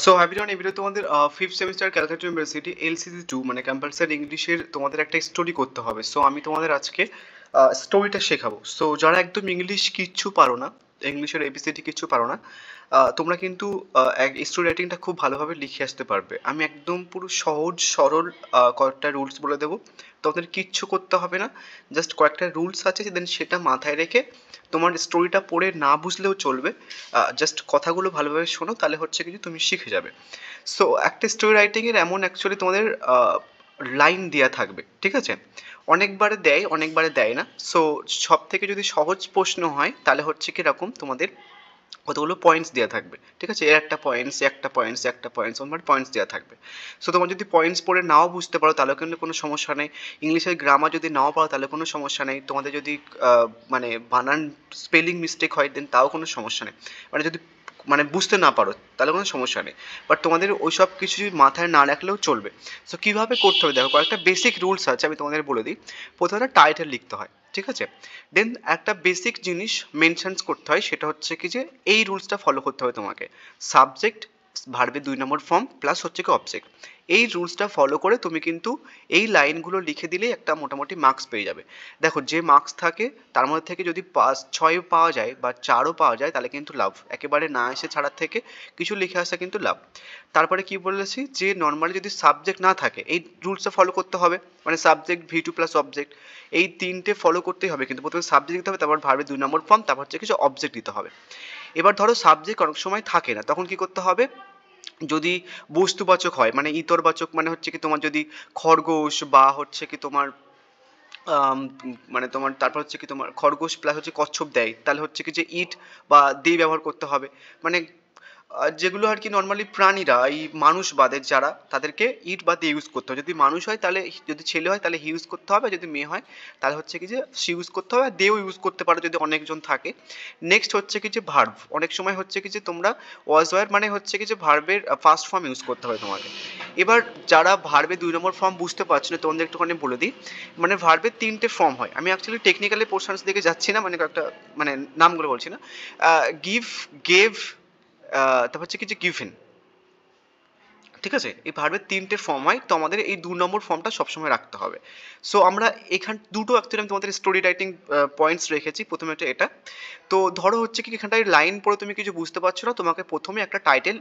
So everyone, এবারে তোমাদের fifth semester Calcutta university LCC 2 মানে কম্পালসারি ইংলিশের তোমাদের একটা স্টোরি করতে হবে। সো আমি তোমাদের আজকে স্টোরিটা শেখাবো। সো যারা একদম ইংলিশ কিচ্ছু পারো না, ইংলিশের এবিসিডি কিচ্ছু পারো না, তোমরা কিন্তু স্টোরি রাইটিংটা খুব ভালোভাবে লিখে আসতে পারবে। আমি একদম পুরো সহজ সরল কয়েকটা রুলস বলে দেবো। তোমাদের কিচ্ছু করতে হবে না, জাস্ট কয়েকটা রুলস আছে, দেন সেটা মাথায় রেখে তোমার স্টোরিটা পড়ে না বুঝলেও চলবে, জাস্ট কথাগুলো ভালোভাবে শোনো, তাহলে হচ্ছে কিছু তুমি শিখে যাবে। সো একটা স্টোরি রাইটিংয়ের এমন অ্যাকচুয়ালি তোমাদের লাইন দেওয়া থাকবে, ঠিক আছে? অনেকবারে দেয়, অনেকবারে দেয় না। সো সব থেকে যদি সহজ প্রশ্ন হয় তাহলে হচ্ছে কীরকম, তোমাদের কতগুলো পয়েন্টস দেওয়া থাকবে, ঠিক আছে? এর একটা পয়েন্টস, একটা পয়েন্টস, একটা পয়েন্টস, আমার পয়েন্টস দেওয়া থাকবে। সো তোমার যদি পয়েন্টস পড়ে নাও বুঝতে পারো তাহলেও কিন্তু কোনো সমস্যা নেই। ইংলিশের গ্রামার যদি নাও পারো তাহলে কোনো সমস্যা নেই। তোমাদের যদি মানে বানান স্পেলিং মিস্টেক হয় দেন তাও কোনো সমস্যা নেই। মানে যদি মানে বুঝতে না পারো তাহলে কোনো সমস্যা নেই। বাট তোমাদের ওই সব কিছু মাথায় না রাখলেও চলবে। সো কীভাবে করতে হবে দেখো, কয়েকটা বেসিক রুলস আছে, আমি তোমাদের বলে দিই। প্রথমে টাইটেল লিখতে হয়, ঠিক আছে? দেন একটা বেসিক জিনিস মেনশনস করতে হয়, সেটা হচ্ছে কি যে এই রুলসটা ফলো করতে হবে তোমাকে। সাবজেক্ট, ভার্বের 2 নম্বর ফর্ম প্লাস হচ্ছে কি অবজেক্ট। এই রুলসটা ফলো করে তুমি কিন্তু এই লাইনগুলো লিখে দিলেই একটা মোটামুটি মার্কস পেয়ে যাবে। দেখো, যে মার্কস থাকে তার মধ্যে থেকে যদি 5-6 পাওয়া যায় বা 4ও পাওয়া যায় তাহলে কিন্তু লাভ। একেবারে না এসে ছাড়ার থেকে কিছু লিখে আসা কিন্তু লাভ। তারপরে কি বলেছি, যে নর্মালি যদি সাবজেক্ট না থাকে এই রুলসটা ফলো করতে হবে। মানে সাবজেক্ট, V2 প্লাস অবজেক্ট, এই তিনটে ফলো করতেই হবে। কিন্তু প্রথমে সাবজেক্ট দিতে হবে, তারপর ভার্বের 2 নম্বর ফর্ম, তারপর হচ্ছে কিছু অবজেক্ট দিতে হবে। এবার ধরো সাবজেক্ট অনেক সময় থাকে না, তখন কি করতে হবে? যদি বস্তুবাচক হয়, মানে ইতরবাচক, মানে হচ্ছে কি তোমার যদি খরগোশ বা হচ্ছে কি তোমার মানে তোমার তারপর হচ্ছে কি তোমার খরগোশ প্লাস হচ্ছে কচ্ছপ দেয়, তাহলে হচ্ছে কি যে ইট বা দে ব্যবহার করতে হবে। মানে যেগুলো আর কি নর্মালি প্রাণীরা, এই মানুষ বাদে যারা, তাদেরকে ইট বা দে ইউজ করতে হবে। যদি মানুষ হয় তাহলে, যদি ছেলে হয় তাহলে হি ইউজ করতে হবে, যদি মেয়ে হয় তাহলে হচ্ছে কি যে সি ইউজ করতে হবে, আর দেও ইউজ করতে পারো যদি অনেকজন থাকে। নেক্সট হচ্ছে কি যে ভার্ব, অনেক সময় হচ্ছে কি যে তোমরা ওয়াজ ওয়ার মানে হচ্ছে কি যে ভার্বের ফার্স্ট ফর্ম ইউজ করতে হবে তোমাকে। এবার যারা ভার্বে 2 নম্বর ফর্ম বুঝতে পারছো না, তোমাদের একটুখানি বলে দিই। মানে ভার্বের 3টে ফর্ম হয়। আমি অ্যাকচুয়ালি টেকনিক্যালি পোর্শনস দিকে যাচ্ছি না, মানে একটা মানে নামগুলো বলছি না। গিভ, গেভ, তারপর হচ্ছে কি যে গিভেন, ঠিক আছে? এই ভার্বের 3টে ফর্ম হয়, তো আমাদের এই 2 নম্বর ফর্মটা সবসময় রাখতে হবে। সো আমরা এখান দুটো অ্যাকচুয়ালি আমি তোমাদের স্টোরি রাইটিং পয়েন্টস রেখেছি। প্রথমে হচ্ছে এটা। তো ধরো হচ্ছে কি এখানটায় লাইন পড়ে তুমি কিছু বুঝতে পারছো না, তোমাকে প্রথমে একটা টাইটেল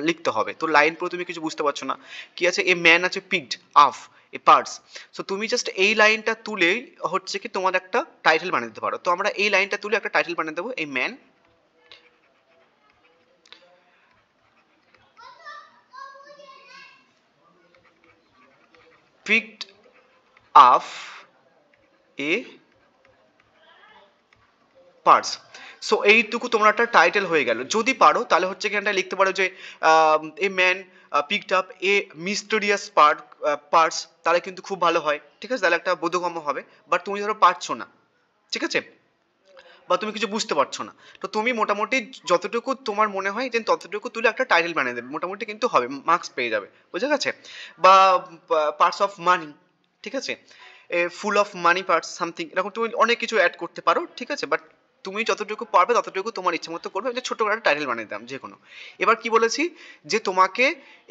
লিখতে হবে। তো লাইন পড়ে তুমি কিছু বুঝতে পারছো না, কি আছে, এ ম্যান আছে পিকড আফ এ পার্টস। সো তুমি জাস্ট এই লাইনটা তুলেই হচ্ছে কি তোমার একটা টাইটেল বানিয়ে দিতে পারো। তো আমরা এই লাইনটা তুলে একটা টাইটেল বানিয়ে দেবো, এই man picked up a parts. So এইটুকু তোমার একটা টাইটেল হয়ে গেল। যদি পারো তাহলে হচ্ছে এখানটা লিখতে পারো যে a man picked up a mysterious parts, তাহলে কিন্তু খুব ভালো হয়, ঠিক আছে? তাহলে একটা বোধগম্য হবে। বাট তুমি ধরো পারছো না, ঠিক আছে, বা তুমি কিছু বুঝতে পারছো না, তো তুমি মোটামুটি যতটুকু তোমার মনে হয় যে ততটুকু তুলে একটা টাইটেল বানিয়ে দেবে, মোটামুটি কিন্তু হবে, মার্কস পেয়ে যাবে, বুঝে গেছে? বা পার্টস অফ মানি, ঠিক আছে, full of money parts something, এরকম তুমি অনেক কিছু অ্যাড করতে পারো, ঠিক আছে? বাট তুমি যতটুকু পারবে ততটুকু তোমার ইচ্ছে মতো করবে, যে ছোট করে একটা টাইটেল বানিয়ে দিলাম যে কোনো। এবার কি বলেছি, যে তোমাকে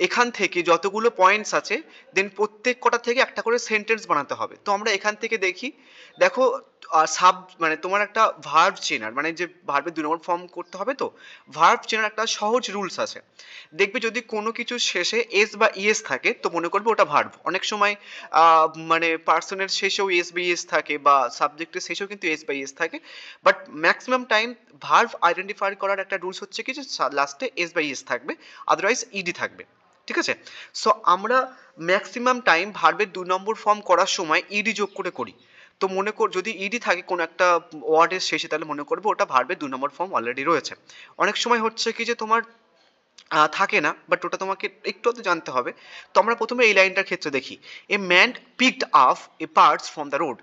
এখান থেকে যতগুলো পয়েন্টস আছে দেন প্রত্যেক কটা থেকে একটা করে সেন্টেন্স বানাতে হবে। তো আমরা এখান থেকে দেখি, দেখো সাব মানে তোমার একটা ভার্ব চেনার, মানে যে ভার্বের 2 নম্বর ফর্ম করতে হবে, তো ভার্ব চেনার একটা সহজ রুলস আছে। দেখবে যদি কোনো কিছু শেষে এস বা ইএস থাকে তো মনে করবে ওটা ভার্ব। অনেক সময় মানে পার্সনের শেষেও এস বা ইএস থাকে, বা সাবজেক্টের শেষেও কিন্তু এস বা ইএস থাকে। But maximum time verb identify করার একটা রুলস হচ্ছে কি যে লাস্টে এস বা ইএস থাকবে, আদারওয়াইজ ইডি থাকবে, ঠিক আছে? সো আমরা ম্যাক্সিমাম টাইম ভার্বের 2 নম্বর ফর্ম করার সময় ইডি যোগ করে করি। তো মনে কর যদি ইডি থাকে কোনো একটা ওয়ার্ডের শেষে, তাহলে মনে করবে ওটা ভার্বের 2 নম্বর ফর্ম অলরেডি রয়েছে। অনেক সময় হচ্ছে কি যে তোমার থাকে না, বাট ওটা তোমাকে একটু তো জানতে হবে। তো আমরা প্রথমে এই লাইনটার ক্ষেত্রে দেখি, a man picked up a parts from the road.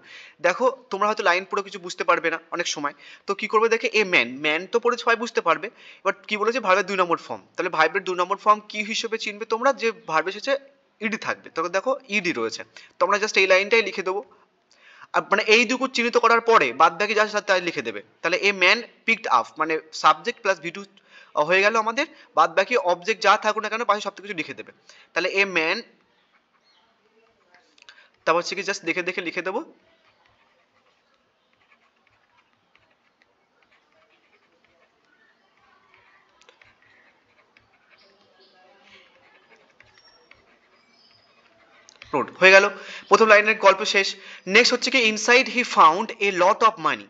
দেখো তোমরা হয়তো লাইন পুরো কিছু বুঝতে পারবে না অনেক সময়, তো কি করবে দেখে, এ ম্যান, ম্যান তো পড়ে সবাই বুঝতে পারবে, বাট কি বলেছে ভার্বের 2 নম্বর ফর্ম, তাহলে ভার্বের 2 নম্বর ফর্ম কি হিসেবে চিনবে তোমরা, যে ভার্বের শেষে ইডি থাকবে, তখন দেখো ইডি রয়েছে। তো আমরা জাস্ট এই লাইনটাই লিখে দেবো। মানে এই দুটো চিহ্নিত করার পরে বাদ বাকি যা আছে তাই লিখে দেবে। তাহলে এ ম্যান পিকড আপ মানে সাবজেক্ট প্লাস V2 হয়ে গেল আমাদের। বাদ বাকি অবজেক্ট যা থাকুক না কেন পাশে সব কিছু লিখে দেবে। তাহলে এ ম্যান, তারপর হচ্ছে কি জাস্ট দেখে দেখে লিখে দেবো। রোড হয়ে গেল, প্রথম লাইনের গল্প শেষ। নেক্সট হচ্ছে কি inside he found a lot of money.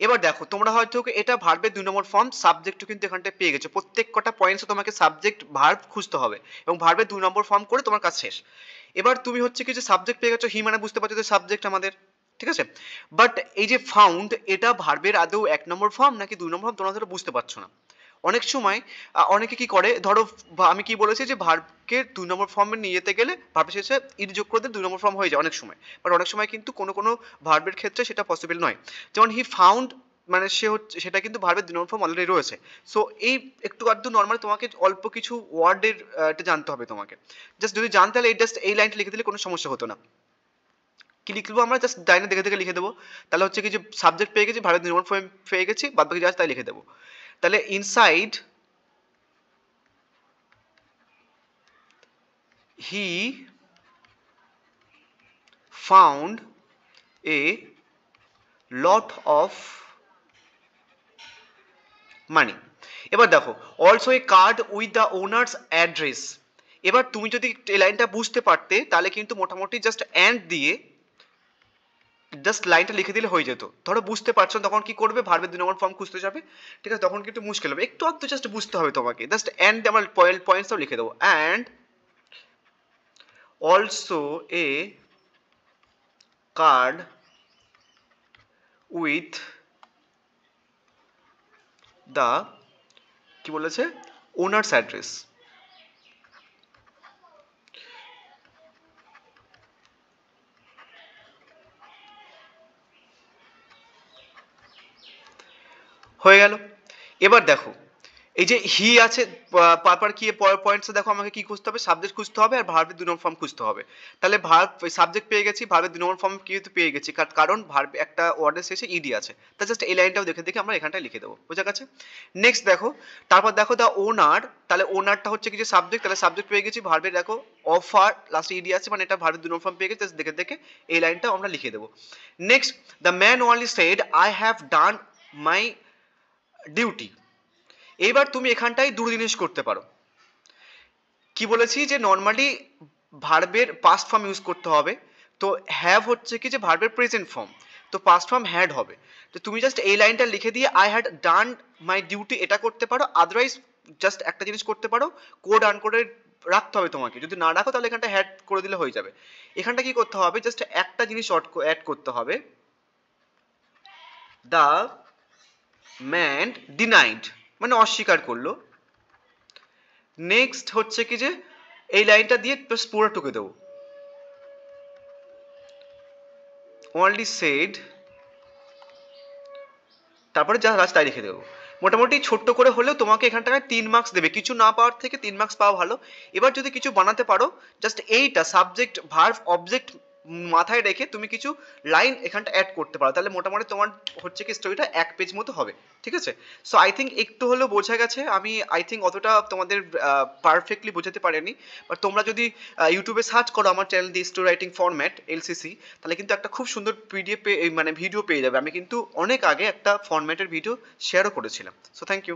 এবার দেখো তোমরা হয়তো এটা ভার্বের 2 নম্বর ফর্ম, সাবজেক্টও কিন্তু এখানটায় পেয়ে গেছো। প্রত্যেক কটা পয়েন্টসে তোমাকে সাবজেক্ট ভার্ব খুঁজতে হবে এবং ভার্বের 2 নম্বর ফর্ম করে তোমার কাজ শেষ। এবার তুমি হচ্ছে কি যে সাবজেক্ট পেয়ে গেছো, হি মানে বুঝতে পারছো যে সাবজেক্ট আমাদের, ঠিক আছে। বাট এই যে ফাউন্ড, এটা ভার্বের আদৌ 1 নম্বর ফর্ম নাকি 2 নম্বর ফর্ম তোমরা ধরো বুঝতে পারছো না। অনেক সময় অনেকে কি করে, ধরো আমি কি বলেছি যে ভার্বকে 2 নম্বর ফর্মে নিয়ে যেতে গেলে ভার্বের শেষে ইড যোগ করে দিলে 2 নম্বর ফর্ম হয়ে যায় অনেক সময়। বাট অনেক সময় কিন্তু কোনো কোনো ভার্বের ক্ষেত্রে সেটা পসিবল নয়। যেমন হি ফাউন্ড মানে সে হচ্ছে, সেটা কিন্তু ভার্বের 2 নম্বর ফর্ম অলরেডি রয়েছে। সো এই একটু আধটু নর্মাল তোমাকে অল্প কিছু ওয়ার্ডের এটা জানতে হবে তোমাকে। জাস্ট যদি জানতে হলে জাস্ট এই লাইনটা লিখে দিলে কোনো সমস্যা হতো না। কি লিখবো আমরা, জাস্ট লাইনে দেখে দেখে লিখে দেবো। তাহলে হচ্ছে কি যে সাবজেক্ট পেয়ে গেছি, ভার্বের 2 নম্বর ফর্ম পেয়ে গেছি, বাদ বাকি যা আছে তাই লিখে দেবো। তাহলে inside he found a lot of money. এবার দেখো also a card with the owner's address. এবার তুমি যদি এই লাইনটা বুঝতে পারতে তাহলে কিন্তু মোটামুটি জাস্ট অ্যান্ড দিয়ে জাস্ট লাইনটা লিখে দিলে হয়ে যেত। ধরো বুঝতে পারছো তখন কি করবে, ভার্বের 2 নম্বর ফর্ম খুঁজতে যাবে, ঠিক আছে, তখন কিন্তু মুশকিল হবে। একটু আধটু জাস্ট বুঝতে হবে তোমাকে, জাস্ট অ্যান্ড আমার পয়েন্টসটাও লিখে দেবো। And also a card with the কি বলেছে ওনার্স অ্যাড্রেস। হয়ে গেল। এবার দেখো এই যে হি আছে, পারপার কি পয়েন্টস দেখো আমাকে কি খুঁজতে হবে, সাবজেক্ট খুঁজতে হবে আর ভার্বের 2 নম্বর ফর্ম খুঁজতে হবে। তাহলে ভার্ব সাবজেক্ট পেয়ে গেছি, ভার্বের 2 নম্বর ফর্ম কিন্তু পেয়ে গেছি, কারণ ভার্ব একটা ওয়ার্ডের শেষে ইডি আছে। তা জাস্ট এই লাইনটাও দেখে দেখে আমরা এখানটায় লিখে দেবো, বোঝা গেছে। নেক্সট দেখো, তারপর দেখো দা ওনার, তাহলে ওনারটা হচ্ছে কি যে সাবজেক্ট, তাহলে সাবজেক্ট পেয়ে গেছি, ভার্বের দেখো অফার লাস্টে ইডি আছে, মানে এটা ভার্বের 2 নম্বর ফর্ম পেয়ে গেছি, জাস্ট দেখে দেখে এই লাইনটাও আমরা লিখে দেবো। Next the man only said I have done my duty. এইবার তুমি এখানটায় দুটো জিনিস করতে পারো। কি বলেছি যে নর্মালি ভার্বের পাস্ট ফর্ম ইউজ করতে হবে, তো হ্যাভ হচ্ছে কি যে ভার্বের প্রেজেন্ট ফর্ম, তো পাস্ট ফর্ম হ্যাড হবে। তো তুমি জাস্ট এই লাইনটা লিখে দিয়ে I had done my duty এটা করতে পারো, আদারওয়াইজ জাস্ট একটা জিনিস করতে পারো, কোড আনকোডে রাখতে হবে তোমাকে, যদি না রাখো তাহলে এখানটা হ্যাড করে দিলে হয়ে যাবে। এখানটা কি করতে হবে, জাস্ট একটা জিনিস অ্যাড করতে হবে, দ্য ম্যান ডিনাইড মানে অস্বীকার করলো। নেক্সট হচ্ছে কি যে এই লাইনটা দিয়ে পুরো টুকে দেবো, only said, তারপরে যা আছে তাই লিখে দেবো। মোটামুটি ছোট্ট করে হলেও তোমাকে এখানটায় 3 মার্কস দেবে, কিছু না পাওয়ার থেকে 3 মার্কস পাওয়া ভালো। এবার যদি কিছু বানাতে পারো, জাস্ট এইটা সাবজেক্ট ভার্ব অবজেক্ট মাথায় রেখে তুমি কিছু লাইন এখানটা অ্যাড করতে পারো, তাহলে মোটামুটি তোমার হচ্ছে কি স্টোরিটা 1 পেজ মতো হবে, ঠিক আছে। সো আই থিঙ্ক একটু হলেও বোঝা গেছে। আমি আই থিঙ্ক অতটা তোমাদের পারফেক্টলি বোঝাতে পারিনি, বাট তোমরা যদি ইউটিউবে সার্চ করো আমার channel the story writing format LCC, তাহলে কিন্তু একটা খুব সুন্দর পিডিএফ মানে ভিডিও পেয়ে যাবে। আমি কিন্তু অনেক আগে একটা ফরম্যাটের ভিডিও শেয়ারও করেছিলাম। So thank you.